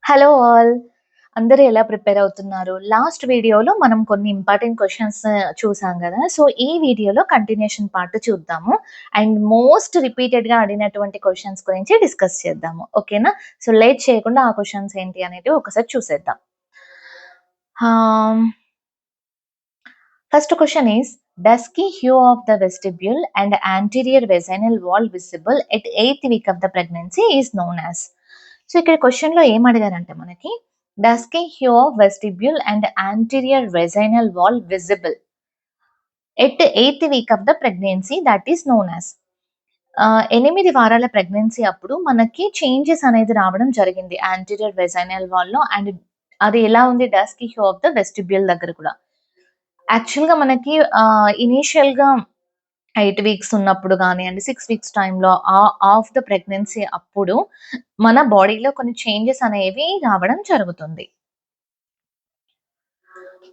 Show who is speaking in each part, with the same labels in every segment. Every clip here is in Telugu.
Speaker 1: Hello all. అందరూ ఎలా ప్రిపేర్ అవుతున్నారు? లాస్ట్ వీడియోలో మనం కొన్ని ఇంపార్టెంట్ క్వెషన్స్ చూసాం గదా! సో, ఈ వీడియోలో కంటిన్యూషన్ పార్ట్ చూద్దాము. అండ్ మోస్ట్ రిపీటెడ్‌గా అడిగినటువంటి క్వెషన్స్ గురించి డిస్కస్ చేద్దాము. ఓకేనా? సో, లేట్ చేయకుండా ఆ క్వెషన్స్ ఏంటి అనేటివి ఒకసారి చూసేద్దాం. Ah, first question is dusky hue of the vestibule and anterior vaginal wall visible at 8th week of the pregnancy is known as. So, ఇక్కడ క్వెషన్‌లో ఏం అడిగారంటే మనకి dusky hue of vestibule and anterior vaginal wall visible at 8th week of the pregnancy that is known as. 8 వారాల ప్రెగ్నెన్సీ అప్పుడు మనకి చేంజెస్ అనేది రావడం జరిగింది. యాంటీరియర్ వెజైనల్ వాల్‌లో అండ్ అది ఎలా ఉంది dusky hue of the vestibule దగ్గర కూడా. యాక్చువల్‌గా మనకి ఇనీషియల్‌గా 8 వీక్స్ ఉన్నప్పుడు గానియండి, 6 వీక్స్ టైమ్‌లో ఆఫ్ ద ప్రెగ్నెన్సీ అప్పుడు మన బాడీలో కొన్ని చేంజెస్ అనేవి రావడం జరుగుతుంది.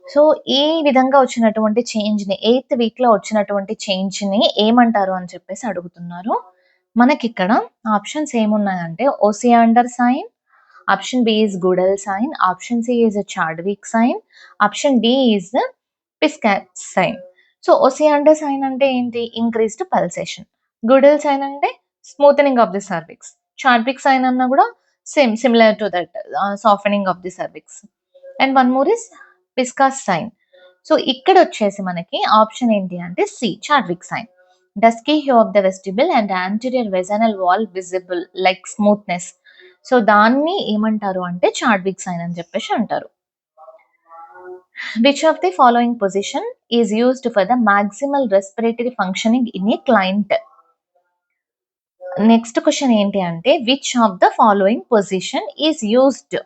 Speaker 1: సో, ఈ విధంగా వచ్చినటువంటి చేంజ్‌ని 8th వీక్‌లో వచ్చినటువంటి చేంజ్‌ని ఏమంటారు అని చెప్పేసి అడుగుతున్నారు. మనకిక్కడ ఆప్షన్స్ ఏమున్నాయంటే Osiander sign, option B is Goodell sign, option C is Chadwick sign, option D is Piskacek sign. So, Osiander sign అంటే ఏంటి? Increased pulsation. గుడెల్ సైన్ అంటే smoothening of the cervix. Chadwick sign అన్నా కూడా similar to that softening of the cervix. And one more is విస్కాస్ సైన్. సో, ఇక్కడొచ్చేసి మనకి ఆప్షన్ ఏంటి అంటే C Chadwick sign. Dusky hue of the vestibule and anterior vaginal wall visible like smoothness. So, దాన్ని ఏమంటారు అంటే చాడ్విక్ సైన్ అని చెప్పేసి అంటారు. Which of the following position is used for the maximal respiratory functioning in a client? Next question ఏంటి అంటే which of the following position is used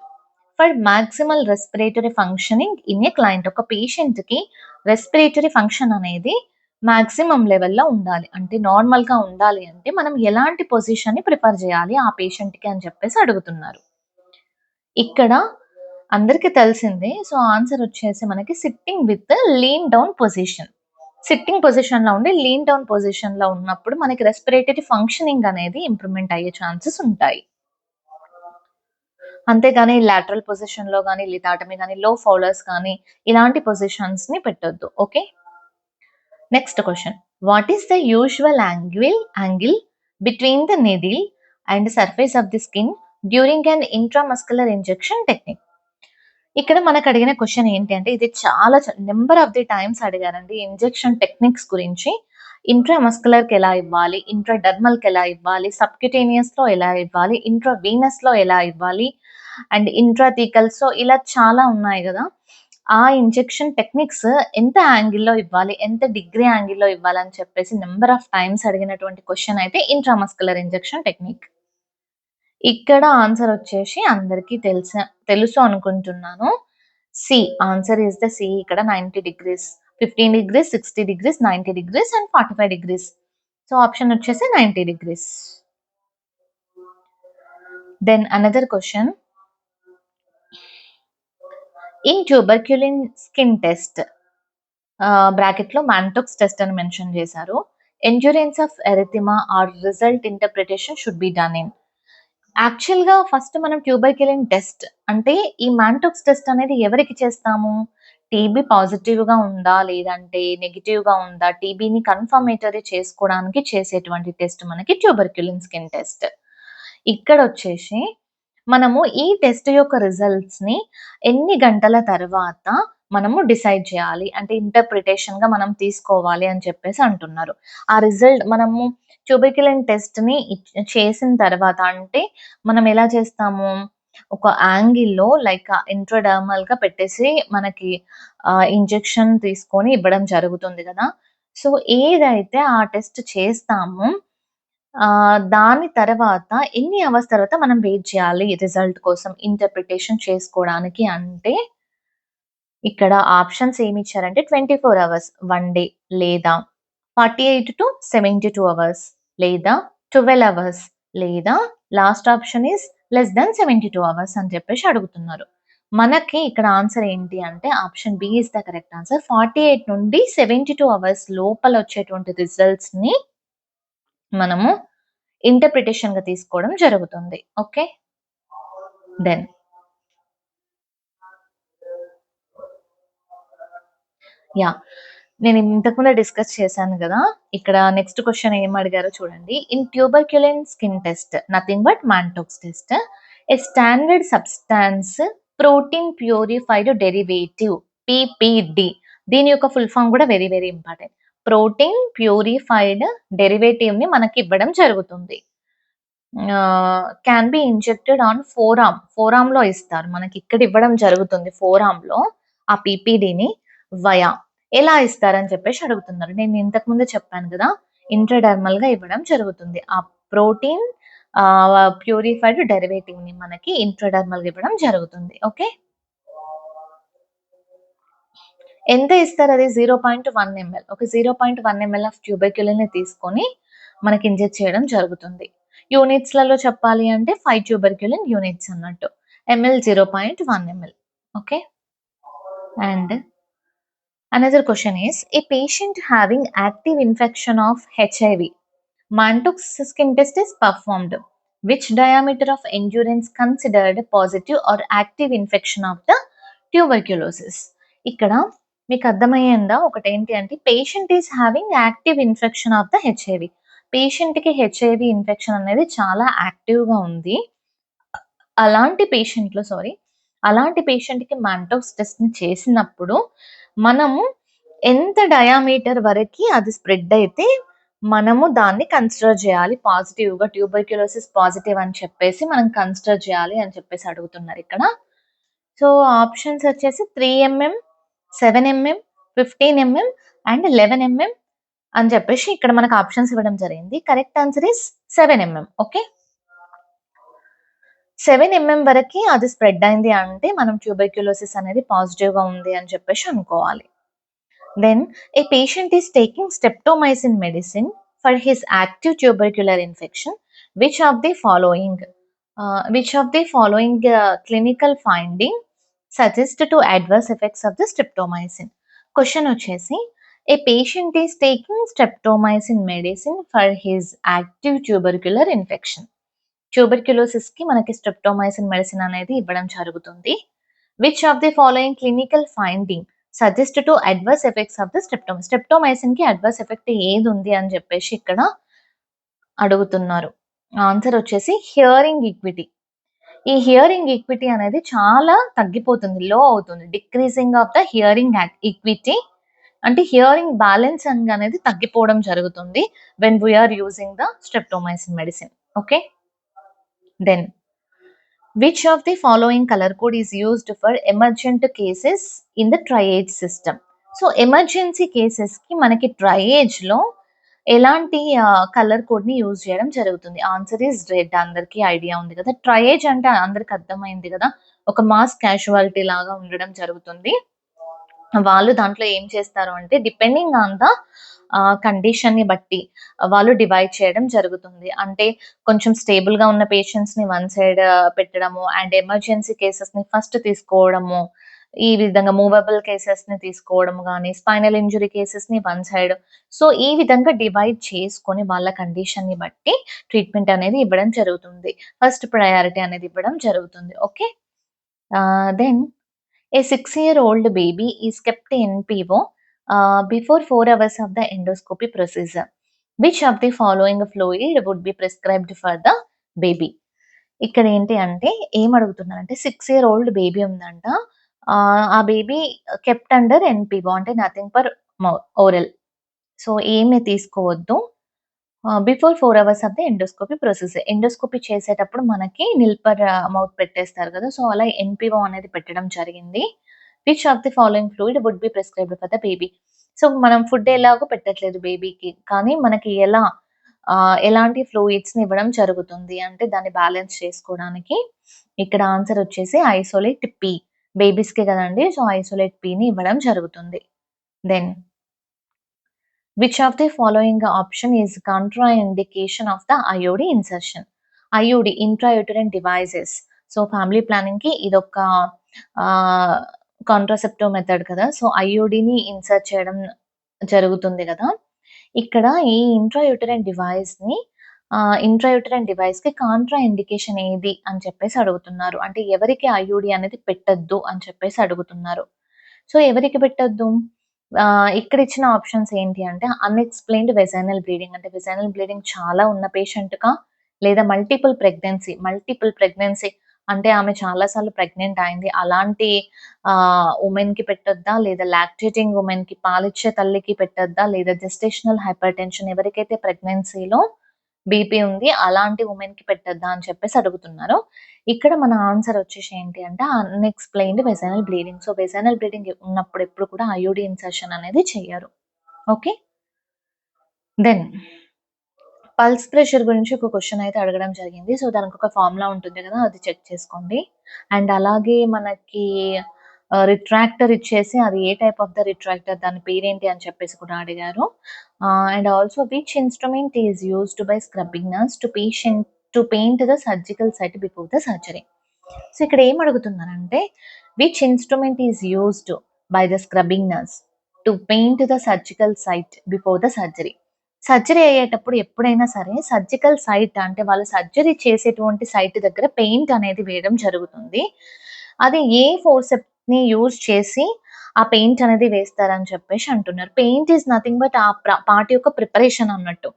Speaker 1: for maximal respiratory functioning in a client? ఒక పేషెంట్‌కి రెస్పిరేటరీ ఫంక్షన్ అనేది మాక్సిమం లెవెల్‌లో ఉండాలి. అంటే నార్మల్‌గా ఉండాలి అంటే మనం ఎలాంటి పొజిషన్‌ని ప్రిఫర్ చేయాలి ఆ పేషెంట్‌కి అని చెప్పేసి అడుగుతున్నారు. ఇక్కడ అందరికి తెలిసిందే. సో, ఆన్సర్ వచ్చేసి మనకి sitting with lean down position. Sitting పొజిషన్‌లో ఉండి లీన్ డౌన్ పొజిషన్‌లో ఉన్నప్పుడు మనకి రెస్పిరేటరీ ఫంక్షనింగ్ అనేది ఇంప్రూవ్‌మెంట్ అయ్యే ఛాన్సెస్ ఉంటాయి. అంతేగాని లాటరల్ పొజిషన్‌లో గాని, లిథాటమీ గాని, లో ఫౌలర్స్ కానీ ఇలాంటి పొజిషన్స్‌ని పెట్టొద్దు. Okay. Next question. What is the usual angle between the needle and surface of the skin during an intramuscular injection technique? ఇక్కడ మనకు అడిగిన క్వెషన్ ఏంటి అంటే ఇది చాలా నంబర్ ఆఫ్ ది టైమ్స్ అడిగారండి ఇంజెక్షన్ టెక్నిక్స్ గురించి. ఇంట్రామస్కులర్‌కి ఎలా ఇవ్వాలి? ఇంట్రాడెర్మల్‌కి ఎలా ఇవ్వాలి? సబ్క్యూటేనియస్‌లో ఎలా ఇవ్వాలి? ఇంట్రావీనస్‌లో ఎలా ఇవ్వాలి? అండ్ ఇంట్రాథీకల్స్‌లో ఇలా చాలా ఉన్నాయి గదా! ఆ ఇంజెక్షన్ టెక్నిక్స్ ఎంత యాంగిల్‌లో ఇవ్వాలి? ఎంత డిగ్రీ యాంగిల్‌లో ఇవ్వాలని చెప్పేసి నంబర్ ఆఫ్ టైమ్స్ అడిగినటువంటి క్వెషన్ అయితే ఇంట్రామస్కులర్ ఇంజెక్షన్ టెక్నిక్. ఇక్కడ ఆన్సర్ వచ్చేసి అందరికీ తెలుసు అనుకుంటున్నాను. C. Answer is the C. ఇక్కడ 90 degrees, 15 degrees, 60 degrees, 90 degrees and 45 degrees. So, option వచ్చేసి 90 degrees. Then another question. In tuberculin skin test బ్రాకెట్‌లో మాంటోక్స్ టెస్ట్ అని మెన్షన్ చేశారు. Induration of erythema or result interpretation should be done in. యాక్చువల్‌గా ఫస్ట్ మనం ట్యూబర్క్యులిన్ టెస్ట్ అంటే ఈ మాంటోక్స్ టెస్ట్ అనేది ఎవరికి చేస్తాము? టీబీ పాజిటివ్‌గా ఉందా? లేదంటే నెగెటివ్‌గా ఉందా? టీబీని కన్ఫర్మేటరీ చేసుకోవడానికి చేసేటువంటి టెస్ట్ మనకి ట్యూబర్క్యులిన్ స్కిన్ టెస్ట్. ఇక్కడొచ్చేసి మనము ఈ టెస్ట్ యొక్క రిజల్ట్స్‌ని ఎన్ని గంటల తర్వాత మనము డిసైడ్ చేయాలి. అంటే ఇంటర్ప్రిటేషన్‌గా మనం తీసుకోవాలి అని చెప్పేసి అంటున్నారు. ఆ రిజల్ట్ మనము ట్యూబర్క్యులిన్ టెస్ట్‌ని చేసిన తర్వాత అంటే మనం ఎలా చేస్తాము? ఒక యాంగిల్‌లో లైక్ ఇంట్రాడర్మల్‌గా పెట్టేసి మనకి ఇంజెక్షన్ తీసుకొని ఇవ్వడం జరుగుతుంది గదా! సో, ఏదైతే ఆ టెస్ట్ చేస్తామో దాని తర్వాత ఎన్ని అవర్స్ తర్వాత మనం వెయిట్ చేయాలి రిజల్ట్ కోసం ఇంటర్ప్రిటేషన్ చేసుకోవడానికి అంటే, ఇక్కడ ఆప్షన్స్ ఏమిచ్చారంటే 24 అవర్స్ 1 డే లేదా 48-72 అవర్స్ లేదా 12 అవర్స్ లేదా last option is less than 72 hours అని చెప్పేసి అడుగుతున్నారు. మనకి ఇక్కడ ఆన్సర్ ఏంటి అంటే option B is the correct answer. 48-72 hours లోపల వచ్చేటువంటి రిజల్ట్స్‌ని మనము ఇంటర్ప్రిటేషన్‌గా తీసుకోవడం జరుగుతుంది. ఓకే. Then yeah! నేను ఇంతకుముందే డిస్కస్ చేశాను గదా! ఇక్కడ నెక్స్ట్ క్వెషన్ ఏం అడిగారో చూడండి. In tuberculin skin test nothing but Mantoux test. A standard substance protein purified derivative PPD. దీని యొక్క ఫుల్ ఫార్మ్ గూడా very very important. Protein purified డెరివేటివ్‌ని మనకివ్వడం జరుగుతుంది. Can be injected on forearm. ఫోరార్మ్‌లో ఇస్తారు. మనకిక్కడ ఇవ్వడం జరుగుతుంది ఫోరార్మ్‌లో ఆ పీపీడీని వయా. ఎలా ఇస్తారని చెప్పేసి అడుగుతున్నారు. నేను ఇంతకు ముందే చెప్పాను గదా! ఇంట్రాడర్మల్‌గా ఇవ్వడం జరుగుతుంది. ఆ ప్రోటీన్ ప్యూరిఫైడ్ డెరివేటివ్‌ని మనకి ఇంట్రాడర్మల్‌గా ఇవ్వడం జరుగుతుంది. ఓకే. ఎంత ఇస్తారది? 0.1 ఎంఎల్. ఒక 0.1 ఎంఎల్ ఆఫ్ ట్యూబర్క్యులిన్‌ని తీసుకొని మనకి ఇంజెక్ట్ చేయడం జరుగుతుంది. యూనిట్స్‌లలో చెప్పాలి అంటే 5 ట్యూబర్క్యులిన్ యూనిట్స్ అన్నట్టు. ML 0.1 ML. Okay. And another question is, a patient having active infection of HIV, Mantoux skin test is performed. Which diameter of endurance considered positive or active infection of the tuberculosis? ఇక్కడ మీకు అర్థమయ్యిందా? ఒకటేంటి అంటే patient is having active infection of the HIV. పేషెంట్‌కి హెచ్ఐవి ఇన్ఫెక్షన్ అనేది చాలా యాక్టివ్‌గా ఉంది. అలాంటి పేషెంట్‌కి మాంటోక్స్ టెస్ట్‌ని చేసినప్పుడు మనము ఎంత డయామీటర్ వరకి అది స్ప్రెడ్ అయితే మనము దాన్ని కన్సిడర్ చేయాలి పాజిటివ్‌గా ట్యూబర్క్యులోసిస్ పాజిటివ్ అని చెప్పేసి మనం కన్సిడర్ చేయాలి అని చెప్పేసి అడుగుతున్నారిక్కడ. సో, ఆప్షన్స్ వచ్చేసి 3 MM, 7 MM, 15 MM and 11 MM అని చెప్పేసి ఇక్కడ మనకు ఆప్షన్స్ ఇవ్వడం జరిగింది. Correct answer is 7 MM. Okay. 7 MM వరకి అది స్ప్రెడ్ అయింది అంటే మనం ట్యూబర్క్యులోసిస్ అనేది పాజిటివ్‌గా ఉంది అని చెప్పేసి అనుకోవాలి. Then a patient is taking streptomycin medicine for his active tubercular infection. Which of the following clinical finding suggest to adverse effects of the streptomycin? Question వచ్చేసి a patient is taking streptomycin medicine for his active tubercular infection. ట్యూబర్క్యులోసిస్‌కి మనకి స్ట్రెప్టోమైసిన్ మెడిసిన్ అనేది ఇవ్వడం జరుగుతుంది. Which of the following clinical finding suggest to adverse effects of the స్ట్రెప్టోమైసిన్‌కి అడ్వర్స్ ఎఫెక్ట్ ఏదుంది అని చెప్పేసి ఇక్కడ అడుగుతున్నారు. ఆన్సర్ వచ్చేసి హియరింగ్ ఈక్విటీ. ఈ హియరింగ్ ఈక్విటీ అనేది చాలా తగ్గిపోతుంది. లో అవుతుంది. Decreasing of the hearing acuity అంటే హియరింగ్ బ్యాలెన్స్ అనేది తగ్గిపోవడం జరుగుతుంది. When we are using the streptomycin medicine. Okay. Then, which of the following color code is used for emergent cases in the triage system? So, emergency కేసెస్‌కి మనకి ట్రైయేజ్‌లో ఎలాంటి కలర్ కోడ్‌ని యూజ్ చేయడం జరుగుతుంది? Answer is red. అందరికీ ఐడియా ఉంది కదా! ట్రైయేజ్ అంటే అందరికి అర్థమైంది కదా! ఒక మాస్ క్యాజువాలిటీ లాగా ఉండడం జరుగుతుంది. వాళ్ళు దాంట్లో ఏం చేస్తారు అంటే డిపెండింగ్ ఆన్ ద కండిషన్‌ని బట్టి వాళ్ళు డివైడ్ చేయడం జరుగుతుంది. అంటే కొంచెం స్టేబుల్‌గా ఉన్న పేషెంట్స్‌ని వన్ సైడ్ పెట్టడము అండ్ ఎమర్జెన్సీ కేసెస్‌ని ఫస్ట్ తీసుకోవడము. ఈ విధంగా మూవబుల్ కేసెస్‌ని తీసుకోవడం గానీ, స్పైనల్ ఇంజ్యూరీ కేసెస్‌ని వన్ సైడ్. సో, ఈ విధంగా డివైడ్ చేసుకొని వాళ్ళ కండిషన్‌ని బట్టి ట్రీట్మెంట్ అనేది ఇవ్వడం జరుగుతుంది. ఫస్ట్ ప్రయారిటీ అనేది ఇవ్వడం జరుగుతుంది. Okay. Then a 6-year-old baby is kept in PIVO before 4 hours of the endoscopy procedure. Which of the following fluid would be prescribed for the baby? ఇక్కడ ఏంటి అంటే ఏమడుగుతున్నారంటే 6 ఇయర్ ఓల్డ్ బేబీ ఉందంట. ఆ బేబీ కెప్ట్ అండర్ ఎన్‌పివో అంటే నథింగ్ ఫర్ ఓరల్. సో, ఏమి తీసుకోవద్దు. Before 4 hours of the endoscopy procedure. Endoscopy చేసేటప్పుడు మనకి నిల్పర్ మౌత్ పెట్టేస్తారు కదా! సో, అలా ఎన్‌పివో అనేది పెట్టడం జరిగింది. Which of the following fluid would be prescribed for the baby? So, మనం ఫుడ్ ఎలాగో పెట్టట్లేదు బేబీకి. కానీ మనకి ఎలాంటి ఫ్లూయిడ్స్‌ని ఇవ్వడం జరుగుతుంది అంటే దాన్ని బ్యాలెన్స్ చేసుకోవడానికి. ఇక్కడ ఆన్సర్ వచ్చేసి ఐసోలేట్ పి. బేబీస్‌కి కదండీ! సో, ఐసోలేట్ పిని ఇవ్వడం జరుగుతుంది. Then which of the following option is contraindication of the IUD insertion? IUD intrauterine devices. So, family ప్లానింగ్‌కి ఇదొక కాంట్రాసెప్టివ్ మెథడ్ కదా! సో, ఐయుడిని ఇన్సర్ట్ చేయడం జరుగుతుంది కదా! ఇక్కడ ఈ ఇంట్రాయూటరైన్ డివైస్‌కి కాంట్రా ఇండికేషన్ ఏది అని చెప్పేసి అడుగుతున్నారు. అంటే ఎవరికి ఐయుడి అనేది పెట్టొద్దు అని చెప్పేసి అడుగుతున్నారు. సో, ఎవరికి పెట్టొద్దు? ఇక్కడ ఇచ్చిన ఆప్షన్స్ ఏంటి అంటే అన్‌ఎక్స్‌ప్లెయిన్డ్ వెజైనల్ బ్లీడింగ్ అంటే వెజైనల్ బ్లీడింగ్ చాలా ఉన్న పేషెంట్‌కా? లేదా మల్టిపుల్ ప్రెగ్నెన్సీ అంటే ఆమె చాలా సార్లు ప్రెగ్నెంట్ అయింది. అలాంటి వుమెన్‌కి పెట్టొద్దా? లేదా లాక్టేటింగ్ వుమెన్‌కి పాలిచ్చే తల్లికి పెట్టొద్దా? లేదా జెస్టేషనల్ హైపర్‌టెన్షన్ ఎవరికైతే ప్రెగ్నెన్సీలో బీపీ ఉంది అలాంటి వుమెన్‌కి పెట్టొద్దా? అని చెప్పేసి అడుగుతున్నారు. ఇక్కడ మన ఆన్సర్ వచ్చేసి ఏంటి అంటే unexplained vaginal bleeding. So, vaginal bleeding ఉన్నప్పుడు ఎప్పుడు కూడా ఐయూడీ ఇన్సర్షన్ అనేది చెయ్యరు. ఓకే. దెన్ పల్స్ ప్రెషర్ గురించి ఒక క్వెషన్ అయితే అడగడం జరిగింది. సో, దానికొక ఫార్ములా ఉంటుంది గదా! అది చెక్ చేసుకోండి. అండ్ అలాగే మనకి రిట్రాక్టర్ ఇచ్చేసి అది a type of the retractor దాని పేరేంటి అని చెప్పేసి కూడా అడిగారు. And also which instrument is used by scrubbing nurse to paint the surgical site before the surgery. So, ఇక్కడ ఏం అడుగుతున్నారంటే which instrument is used by the scrubbing nurse to paint the surgical site before the surgery. Surgery అయ్యేటప్పుడు ఎప్పుడైనా సరే సర్జికల్ సైట్ అంటే వాళ్ళు సర్జరీ చేసేటువంటి సైట్ దగ్గర పెయింట్ అనేది వేయడం జరుగుతుంది. అది ఏ ఫోర్సెప్స్‌ని యూజ్ చేసి ఆ పెయింట్ అనేది వేస్తారని చెప్పేసి అంటున్నారు. పెయింట్ ఈస్ నథింగ్ బట్ ఆ పార్ట్ యొక్క ప్రిపరేషన్ అన్నట్టు.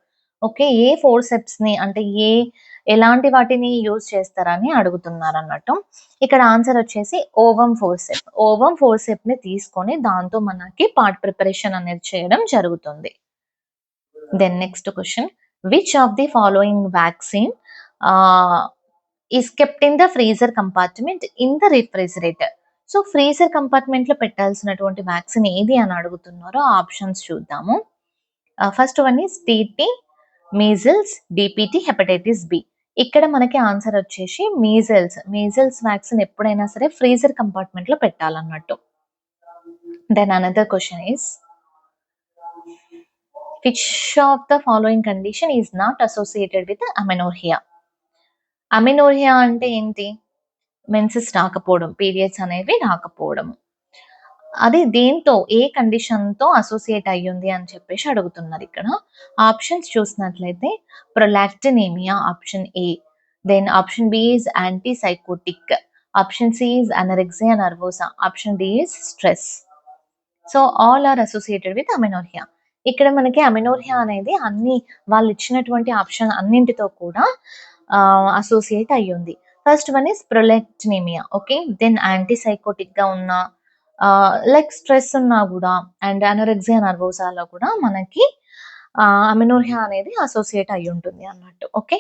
Speaker 1: ఓకే. ఏ ఫోర్సెప్స్‌ని అంటే ఎలాంటి వాటిని యూజ్ చేస్తారని అడుగుతున్నారన్నట్టు. ఇక్కడ ఆన్సర్ వచ్చేసి ఓవమ్ ఫోర్సెప్. ఓవమ్ ఫోర్సెప్‌ని తీసుకొని దాంతో మనకి పార్ట్ ప్రిపరేషన్ అనేది చేయడం జరుగుతుంది. Then next question, which of the following vaccine uh, is kept in the freezer compartment in the refrigerator? So freezer కంపార్ట్మెంట్‌లో పెట్టాల్సినటువంటి వ్యాక్సిన్ ఏది అని అడుగుతున్నారో ఆప్షన్స్ చూద్దాము. First one is TT, measles, DPT, hepatitis B. ఇక్కడ మనకి ఆన్సర్ వచ్చేసి మీజిల్స్ వ్యాక్సిన్ ఎప్పుడైనా సరే ఫ్రీజర్ కంపార్ట్మెంట్‌లో పెట్టాలన్నట్టు. Then another question is which of the following condition is not associated with amenorrhea? అమెనోర్హియా అంటే ఏంటి? మెన్సెస్ రాకపోవడం, పీరియడ్స్ అనేవి రాకపోవడం. అది దేంతో ఏ కండిషన్‌తో అసోసియేట్ అయ్యుంది అని చెప్పేసి అడుగుతున్నారు ఇక్కడ. ఆప్షన్స్ చూసినట్లయితే prolactinaemia option A. Then option B is anti psychotic. Option C is anorexia nervosa. Option D is stress. So, all are associated with amenorrhoea. ఇక్కడ మనకి అమెనోర్హియా అనేది వాళ్ళు ఇచ్చినటువంటి ఆప్షన్ అన్నింటితో కూడా అసోసియేట్ అయ్యుంది. First one is prolactinaemia. Okay. Then యాంటీసైకోటిక్‌గా ఉన్న లైక్ స్ట్రెస్ ఉన్నా గూడా అండ్ అనరెక్సియా నర్వోసాలో కూడా మనకి అమెనోర్హియా అనేది అసోసియేట్ అయ్యుంటుంది అన్నట్టు. ఓకే.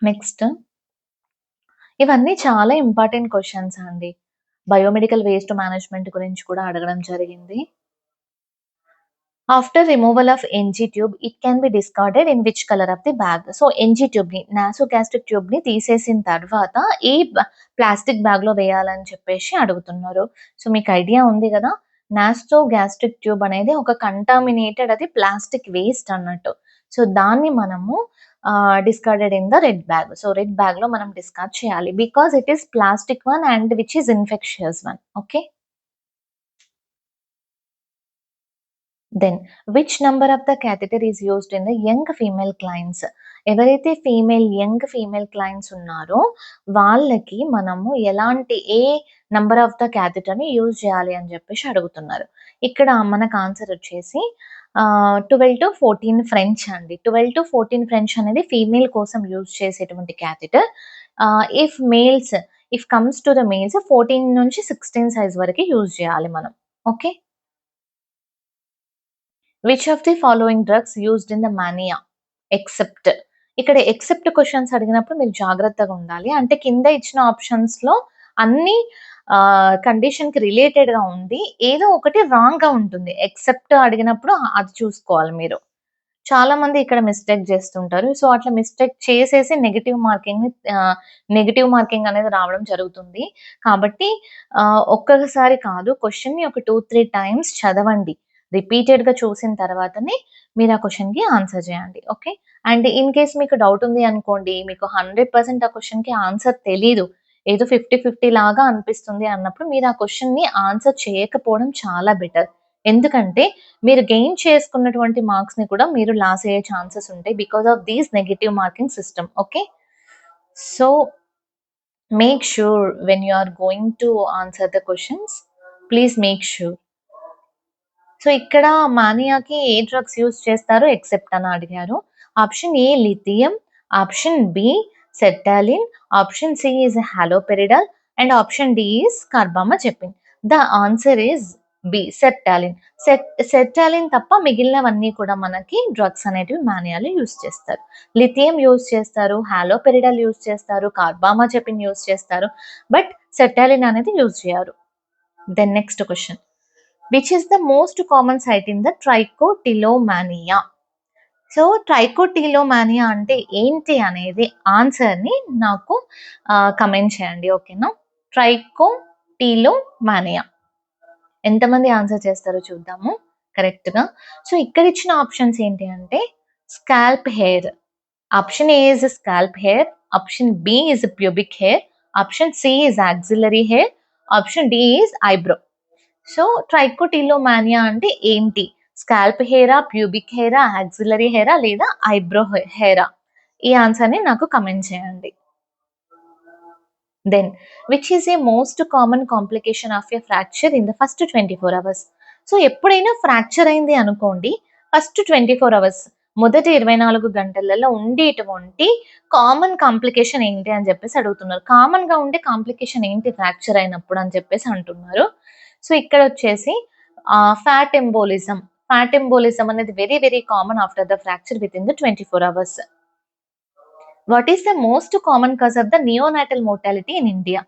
Speaker 1: నెక్స్ట్ ఇవన్నీ చాలా ఇంపార్టెంట్ క్వెషన్స్ అండి. బయోమెడికల్ వేస్ట్ మేనేజ్‌మెంట్ గురించి కూడా అడగడం జరిగింది. After removal of NG tube it can be discarded in which colour of the bag? So, NG ట్యూబ్‌ని నాసోగాస్ట్రిక్ ట్యూబ్‌ని తీసేసిన తర్వాత ఏ ప్లాస్టిక్ బ్యాగ్‌లో వేయాలని చెప్పేసి అడుగుతున్నారు. సో, మీకు ఐడియా ఉంది గదా! నాసోగాస్ట్రిక్ ట్యూబ్ అనేది ఒక కంటామినేటెడ్ అది ప్లాస్టిక్ వేస్ట్ అన్నట్టు. సో, దాన్ని మనము discarded in the red bag. So, red బ్యాగ్‌లో మనం డిస్కార్డ్ చేయాలి. Because it is plastic one and which is infectious one. Okay. Then which number of the catheter is used in the young female clients? ఎవరైతే యంగ్ ఫీమేల్ క్లయింట్స్ ఉన్నారో వాళ్ళకి మనము ఏ నంబర్ ఆఫ్ ద క్యాథెటర్‌ని యూజ్ చేయాలి అని చెప్పేసి అడుగుతున్నారు. ఇక్కడ మనకు ఆన్సర్ వచ్చేసి 12-14 ఫ్రెంచ్ అండి. 12-14 ఫ్రెంచ్ అనేది ఫీమేల్ కోసం యూజ్ చేసేటువంటి catheter. If comes to the males 14-16 size వరకి యూజ్ చేయాలి మనం. Okay. Which of the following drugs used in the mania except? ఇక్కడ ఎక్సెప్ట్ క్వెషన్స్ అడిగినప్పుడు మీరు జాగ్రత్తగా ఉండాలి. అంటే కింద ఇచ్చిన ఆప్షన్స్‌లో అన్నీ కండిషన్‌కి రిలేటెడ్‌గా ఉండి ఏదో ఒకటి రాంగ్‌గా ఉంటుంది. ఎక్సెప్ట్ అడిగినప్పుడు అది చూసుకోవాలి మీరు. చాలామంది ఇక్కడ మిస్టేక్ చేస్తుంటారు. సో, అట్లా మిస్టేక్ చేసేసి నెగెటివ్ మార్కింగ్ అనేది రావడం జరుగుతుంది. కాబట్టి ఒక్కసారి కాదు క్వెషన్‌ని ఒక 2, 3 టైమ్స్ చదవండి. రిపీటెడ్‌గా చూసిన తర్వాతనే మీరు ఆ క్వెషన్‌కి ఆన్సర్ చేయండి. ఓకే. అండ్ ఇన్ కేస్ మీకు డౌట్ ఉంది అనుకోండి, మీకు 100% ఆ క్వెషన్‌కి ఆన్సర్ తెలీదు. ఏదో 50-50 లాగా అనిపిస్తుంది అన్నప్పుడు మీరు ఆ క్వెషన్‌ని ఆన్సర్ చేయకపోవడం చాలా బెటర్. ఎందుకంటే మీరు గెయిన్ చేసుకున్నటువంటి మార్క్స్‌ని కూడా మీరు లాస్ అయ్యే ఛాన్సెస్ ఉంటాయి. Because of these negative marking system. Okay. So make sure when you are going to answer the questions, please make sure. So ఇక్కడ మానియాకి ఏ డ్రగ్స్ యూజ్ చేస్తారు ఎక్సెప్ట్ అని అడిగారు. Option A lithium, option B sertraline, option C is haloperidol and option D is carbamazepine. The answer is B sertraline. Sertraline తప్ప మిగిలినవన్నీ కూడా మనకి డ్రగ్స్ అనేటివి మానియాలో యూజ్ చేస్తారు. లిథియం యూజ్ చేస్తారు, హాలోపెరిడాల్ యూజ్ చేస్తారు, కార్బామజెపిన్ యూజ్ చేస్తారు, బట్ సెర్టాలిన్ అనేది యూజ్ చేయరు. Then next question, which is the most common site in the trichotillomania. So trichotillomania అంటే ఏంటి అనేది ఆన్సర్ని నాకు కమెంట్ చేయండి. ఓకేనా? ట్రైకోటిలోమానియా ఎంతమంది ఆన్సర్ చేస్తారో చూద్దాము కరెక్ట్గా. సో ఇక్కడ ఇచ్చిన ఆప్షన్స్ ఏంటి అంటే scalp hair, option A is scalp hair, option B is pubic hair, option C is axillary hair, option D is eyebrow. So trichotillomania అంటే ఏంటి? స్కాల్ప్ హెయిరా, ప్యూబిక్ హెయిరా, యాక్సిలరీ హెయిరా లేదా ఐబ్రో హెయిరా? ఈ ఆన్సర్ని నాకు కమెంట్ చేయండి. Then which is a most common complication of a fracture in the first 24 hours. సో ఎప్పుడైనా ఫ్రాక్చర్ అయింది అనుకోండి, ఫస్ట్ 24 hours మొదటి 24 గంటలలో ఉండేటువంటి కామన్ కాంప్లికేషన్ ఏంటి అని చెప్పేసి అడుగుతున్నారు. కామన్గా ఉండే కాంప్లికేషన్ ఏంటి ఫ్రాక్చర్ అయినప్పుడు అని చెప్పేసి అంటున్నారు. సో ఇక్కడ వచ్చేసి ఫ్యాట్ ఎంబోలిజం. ఫ్యాట్ ఎంబోలిజం అనేది very very common after the fracture with in the 24 hours. What is the most common cause of the neonatal mortality in India?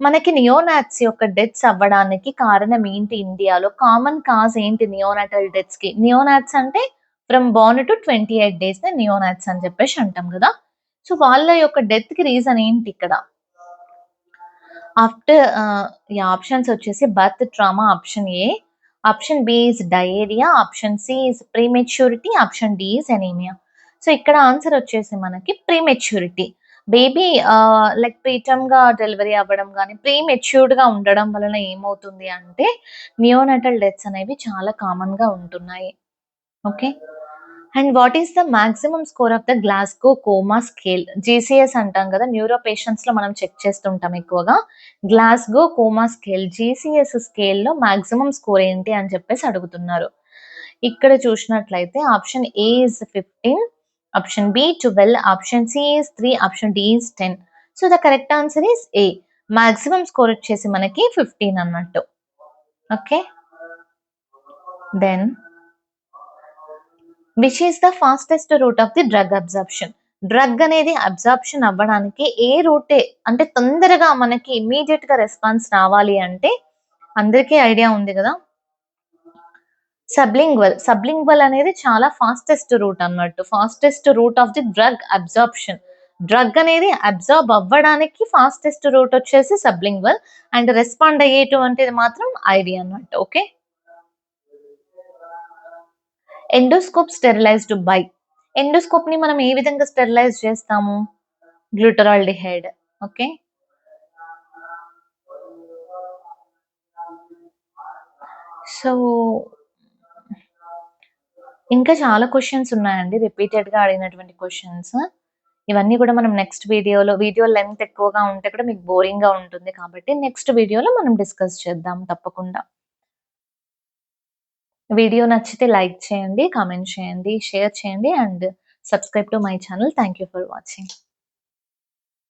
Speaker 1: మనకి నియోనాట్స్ యొక్క డెత్స్ అవ్వడానికి కారణం ఏంటి? ఇండియాలో కామన్ కాజ్ ఏంటి నియోనాటల్ డెత్స్ కి? నియోనాట్స్ అంటే ఫ్రమ్ బోర్న్ టు 28 days నియోనాట్స్ అని చెప్పేసి అంటాం కదా. సో వాళ్ళ యొక్క డెత్ కి రీజన్ ఏంటి ఇక్కడ? ఆఫ్టర్ ఆప్షన్స్ వచ్చేసి birth trauma option A, option B is diarrhoea, option C is prematurity, option D is anaemia. So ఇక్కడ ఆన్సర్ వచ్చేసి మనకి ప్రీమెచ్యూరిటీ. బేబీ లైక్ ప్రీటర్మ్గా డెలివరీ అవ్వడం కానీ ప్రీమెచ్యూర్డ్గా ఉండడం వలన ఏమవుతుంది అంటే నియోనాటల్ డెత్స్ అనేవి చాలా కామన్గా ఉంటున్నాయి. Okay. And what is the maximum score of the Glasgow coma scale? GCS అంటాం కదా, న్యూరో పేషెంట్స్లో మనం చెక్ చేస్తుంటాం ఎక్కువగా. గ్లాస్గో కోమా స్కేల్ జీసీఎస్ స్కేల్లో మాక్సిమం స్కోర్ ఏంటి అని చెప్పేసి అడుగుతున్నారు. ఇక్కడ చూసినట్లయితే option A is 15, option B 12, option C is 3, option D is 10. So the correct answer is A. Maximum score వచ్చేసి మనకి 15 అన్నట్టు. Okay. Then which is the fastest root of the drug absorption? Drug అనేది అబ్జార్ప్షన్ అవ్వడానికి ఏ రూటే అంటే తొందరగా మనకి ఇమీడియట్ గా రెస్పాన్స్ రావాలి అంటే అందరికీ ఐడియా ఉంది కదా, సబ్లింగ్వల్. సబ్లింగ్వల్ అనేది చాలా ఫాస్టెస్ట్ రూట్ అన్నట్టు. Fastest root of the drug absorption. Drug అనేది అబ్జార్బ్ అవ్వడానికి ఫాస్టెస్ట్ రూట్ వచ్చేసి సబ్లింగ్వల్ అండ్ రెస్పాండ్ అయ్యేటువంటిది మాత్రం ఐవి అన్నట్టు. Okay. Endoscope sterilised by. Endoscope ని మనం ఏ విధంగా స్టెరిలైజ్ చేస్తాము? గ్లూటరాల్డిహైడ్. ఓకే. సో ఇంకా చాలా క్వశ్చన్స్ ఉన్నాయండి, రిపీటెడ్ గా అడిగినటువంటి క్వశ్చన్స్. ఇవన్నీ కూడా మనం నెక్స్ట్ వీడియో లెంత్ ఎక్కువగా ఉంటే కూడా మీకు బోరింగ్ గా ఉంటుంది కాబట్టి నెక్స్ట్ వీడియోలో మనం డిస్కస్ చేద్దాం తప్పకుండా. వీడియో నచ్చితే లైక్ చేయండి, కామెంట్ చేయండి, షేర్ చేయండి and subscribe to my channel. Thank you for watching.